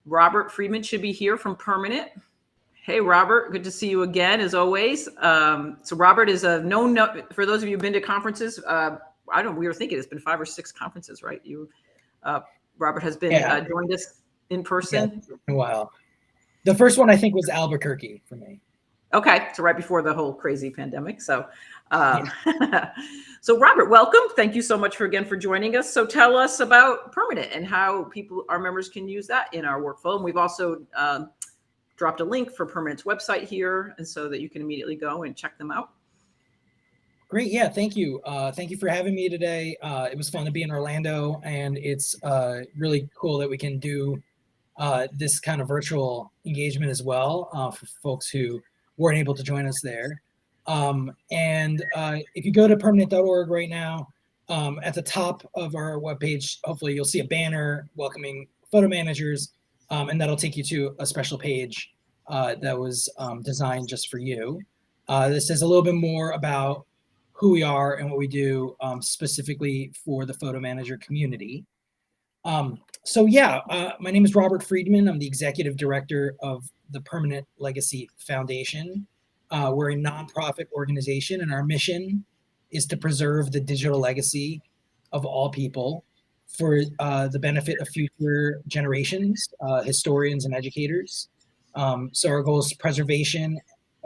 Robert Friedman should be here from Permanent. Hey, Robert, good to see you again, as always. So Robert is a known, for those of you who've been to conferences, I don't know, we were thinking it's been 5 or 6 conferences, right? Robert has been joined us in person. Yeah, wow. The first one I think was Albuquerque for me. Okay, so right before the whole crazy pandemic. So, so Robert, welcome. Thank you so much for joining us. So tell us about Permanent and how our members can use that in our workflow. And we've also dropped a link for Permanent's website here, and so that you can immediately go and check them out. Great, yeah, thank you. Thank you for having me today. It was fun to be in Orlando, and it's really cool that we can do this kind of virtual engagement as well for folks who weren't able to join us there. And if you go to permanent.org right now, at the top of our webpage, hopefully you'll see a banner welcoming photo managers, and that'll take you to a special page that was designed just for you. This is a little bit more about who we are and what we do specifically for the photo manager community. So yeah, my name is Robert Friedman. I'm the executive director of the Permanent Legacy Foundation. We're a nonprofit organization, and our mission is to preserve the digital legacy of all people for the benefit of future generations, historians and educators. So our goal is preservation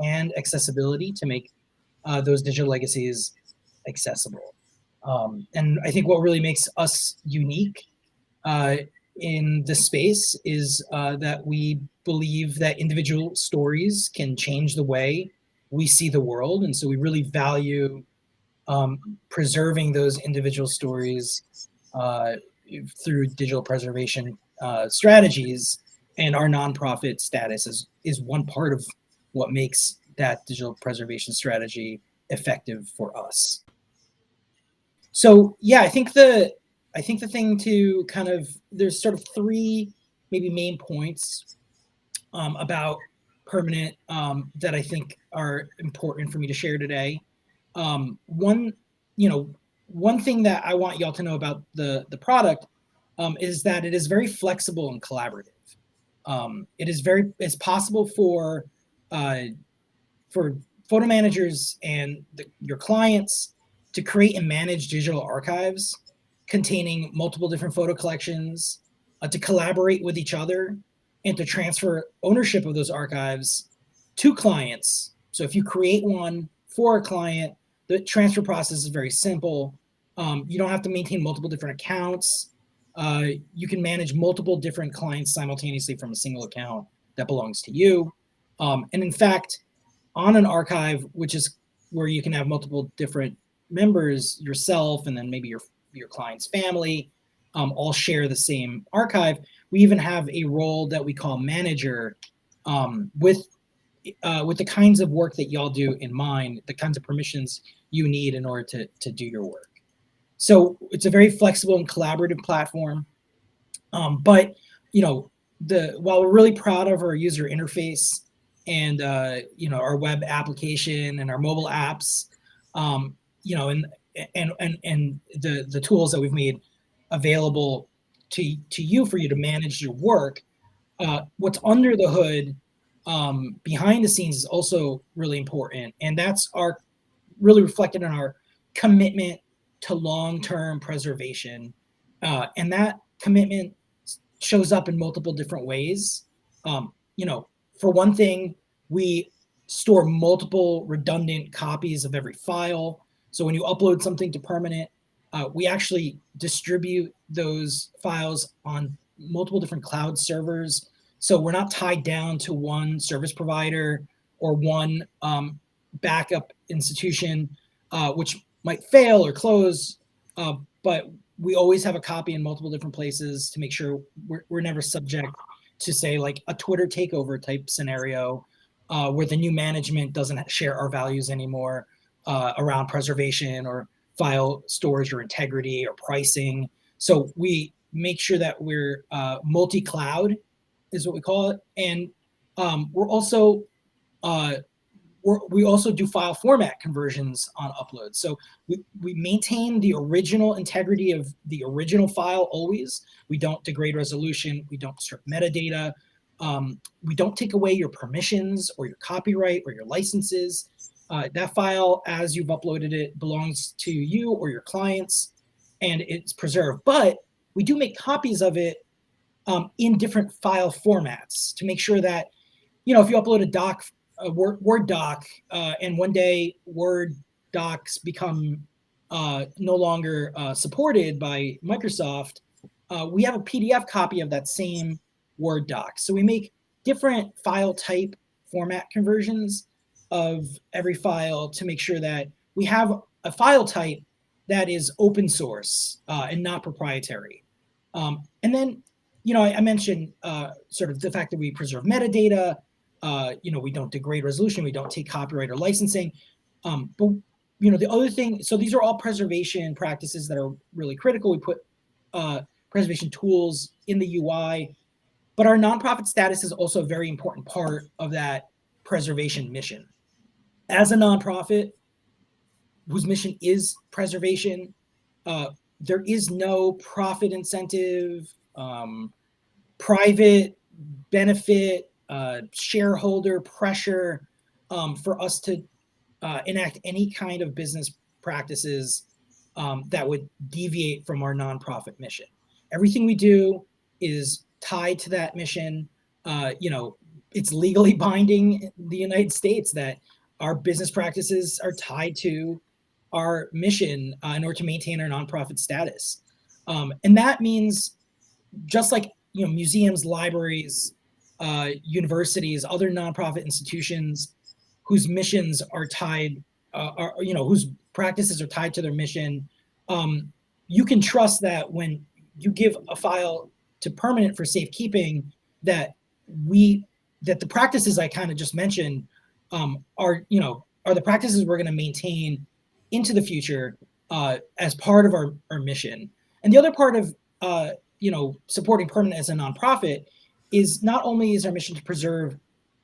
and accessibility to make those digital legacies accessible. And I think what really makes us unique in the space is that we believe that individual stories can change the way we see the world. And so we really value preserving those individual stories through digital preservation strategies. And our nonprofit status is one part of what makes that digital preservation strategy effective for us. So yeah, I think the thing to kind of, there's sort of 3 maybe main points about Permanent that I think are important for me to share today. One thing that I want y'all to know about the product is that it is very flexible and collaborative. It's possible for photo managers and your clients to create and manage digital archives containing multiple different photo collections, to collaborate with each other, and to transfer ownership of those archives to clients. So if you create one for a client, the transfer process is very simple. You don't have to maintain multiple different accounts. You can manage multiple different clients simultaneously from a single account that belongs to you. And in fact, on an archive, which is where you can have multiple different members, yourself, and then maybe your client's family, all share the same archive. We even have a role that we call manager with the kinds of work that y'all do in mind, the kinds of permissions you need in order to do your work. So it's a very flexible and collaborative platform. But while we're really proud of our user interface and our web application and our mobile apps, and the tools that we've made available to you for you to manage your work, what's under the hood behind the scenes is also really important, and that's really reflected in our commitment to long-term preservation, and that commitment shows up in multiple different ways. For one thing, we store multiple redundant copies of every file. So when you upload something to Permanent, we actually distribute those files on multiple different cloud servers. So we're not tied down to one service provider or one backup institution, which might fail or close, but we always have a copy in multiple different places to make sure we're never subject to, say, like a Twitter takeover type scenario where the new management doesn't share our values anymore around preservation or file storage or integrity or pricing. So we make sure that we're multi-cloud is what we call it. And we're also we also do file format conversions on uploads. So we maintain the original integrity of the original file always. We don't degrade resolution. We don't strip metadata. We don't take away your permissions or your copyright or your licenses. That file, as you've uploaded it, belongs to you or your clients, and it's preserved. But we do make copies of it in different file formats to make sure that, if you upload a Word doc, and one day Word docs become no longer supported by Microsoft, we have a PDF copy of that same Word doc. So we make different file type format conversions of every file to make sure that we have a file type that is open source and not proprietary. And then, I mentioned sort of the fact that we preserve metadata. We don't degrade resolution. We don't take copyright or licensing. But the other thing, so these are all preservation practices that are really critical. We put preservation tools in the UI, but our nonprofit status is also a very important part of that preservation mission. As a nonprofit whose mission is preservation, there is no profit incentive, private benefit, shareholder pressure for us to enact any kind of business practices that would deviate from our nonprofit mission. Everything we do is tied to that mission. It's legally binding in the United States that our business practices are tied to our mission in order to maintain our nonprofit status. And that means, just like museums, libraries, universities, other nonprofit institutions whose missions are tied, whose practices are tied to their mission, you can trust that when you give a file to Permanent for safekeeping, that the practices I kind of just mentioned are the practices we're going to maintain into the future as part of our mission. And the other part of supporting Permanent as a nonprofit is not only is our mission to preserve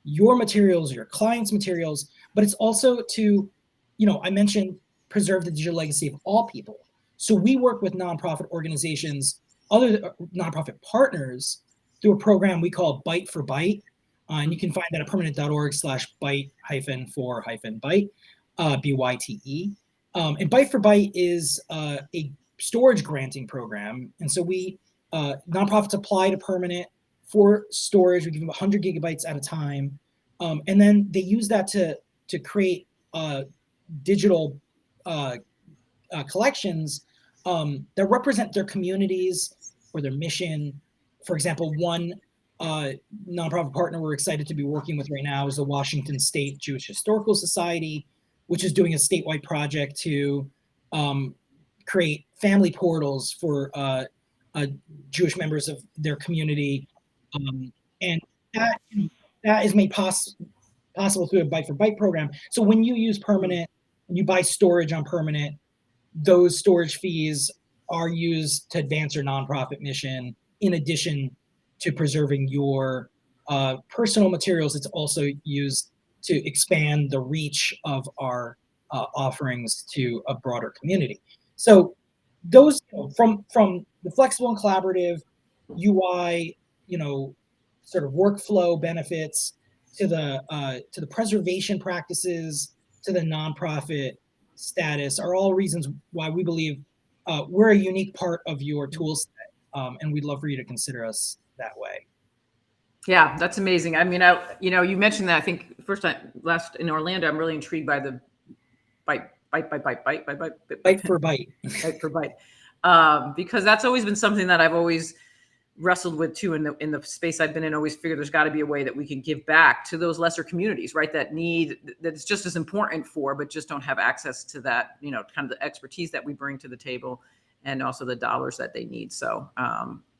your materials, your clients' materials, but it's also to, I mentioned preserve the digital legacy of all people. So we work with nonprofit organizations, other nonprofit partners, through a program we call Byte for Byte. And you can find that at permanent.org/byte-for-byte, BYTE. And Byte for Byte is a storage granting program. And so we, nonprofits apply to Permanent for storage. We give them 100 gigabytes at a time. And then they use that to create digital collections that represent their communities or their mission. For example, one nonprofit partner we're excited to be working with right now is the Washington State Jewish Historical Society, which is doing a statewide project to create family portals for Jewish members of their community. And that is made possible through a Byte for Byte program. So when you use Permanent, when you buy storage on Permanent, those storage fees are used to advance your nonprofit mission. In addition to preserving your personal materials, it's also used to expand the reach of our offerings to a broader community. So those, from the flexible and collaborative UI, sort of workflow benefits to the preservation practices, to the nonprofit status, are all reasons why we believe we're a unique part of your tool set, and we'd love for you to consider us that way. Yeah, that's amazing. I mean, you mentioned that, I think last in Orlando, I'm really intrigued by the Byte for Byte. Byte for Byte. Because that's always been something that I've always wrestled with too in the space I've been in. Always figured there's got to be a way that we can give back to those lesser communities, right? That it's just as important for, but just don't have access to that, kind of the expertise that we bring to the table, and also the dollars that they need. So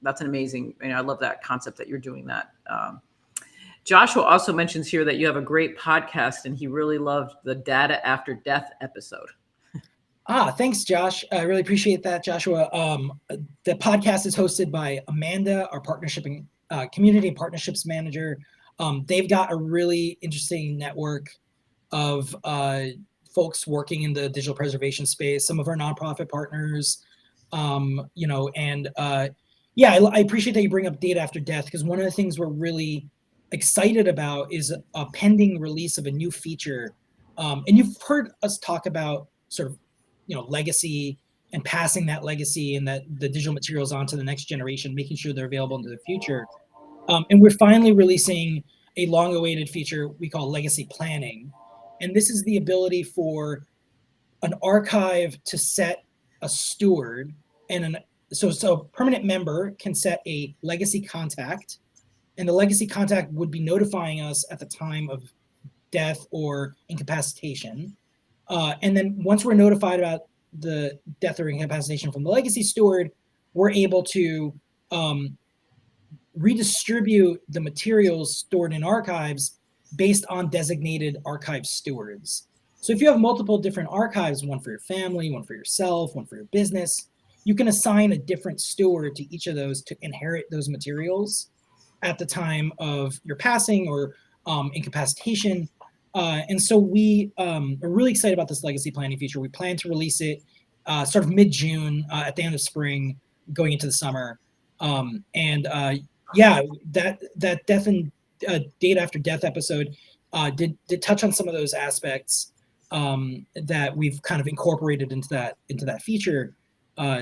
that's an amazing, I love that concept that you're doing that. Joshua also mentions here that you have a great podcast, and he really loved the Data After Death episode. Thanks, Josh. I really appreciate that, Joshua. The podcast is hosted by Amanda, our partnership and community and partnerships manager. They've got a really interesting network of folks working in the digital preservation space, some of our nonprofit partners, you know, and yeah, I appreciate that you bring up Data After Death, because one of the things we're really excited about is a pending release of a new feature. And you've heard us talk about sort of, you know, legacy and passing that legacy and that the digital materials on to the next generation, making sure they're available into the future. And we're finally releasing a long-awaited feature we call legacy planning. And this is the ability for an archive to set a steward and so a permanent member can set a legacy contact, and the legacy contact would be notifying us at the time of death or incapacitation. And then once we're notified about the death or incapacitation from the legacy steward, we're able to redistribute the materials stored in archives based on designated archive stewards. So if you have multiple different archives, one for your family, one for yourself, one for your business, you can assign a different steward to each of those to inherit those materials at the time of your passing or incapacitation. And so we are really excited about this legacy planning feature. We plan to release it sort of mid-June, at the end of spring, going into the summer. Yeah, that Death and Data After Death episode did touch on some of those aspects that we've kind of incorporated into that feature.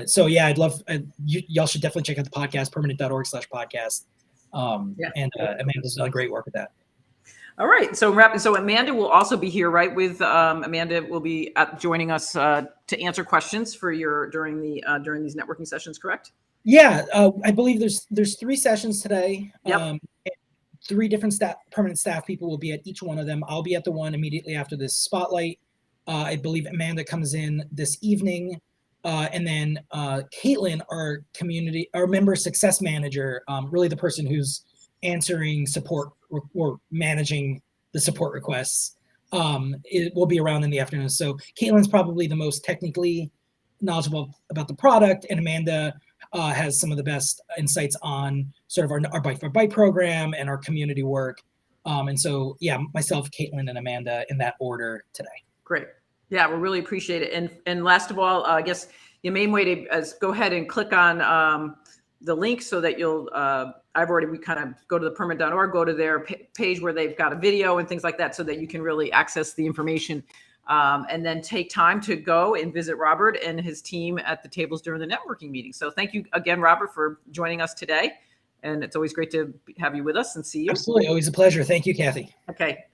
So yeah, I'd love y'all should definitely check out the podcast, permanent.org/podcast. And Amanda's done great work with that. All right. So Amanda will also be here, right? With Amanda will be joining us to answer questions for during these networking sessions, correct? Yeah, I believe there's 3 sessions today. Yep. 3 different permanent staff people will be at each one of them. I'll be at the one immediately after this spotlight. I believe Amanda comes in this evening. And then Caitlin, our member success manager, really the person who's answering support or managing the support requests, it will be around in the afternoon. So Caitlin's probably the most technically knowledgeable about the product, and Amanda has some of the best insights on sort of our Bite for Bite program and our community work. And so, yeah, myself, Caitlin, and Amanda in that order today. Great. Yeah, we really appreciate it. And last of all, I guess the main way to go ahead and click on the link so that you'll, we kind of go to the permanent.org, go to their page where they've got a video and things like that so that you can really access the information. And then take time to go and visit Robert and his team at the tables during the networking meeting. So thank you again, Robert, for joining us today. And it's always great to have you with us and see you. Absolutely. Always a pleasure. Thank you, Kathy. Okay.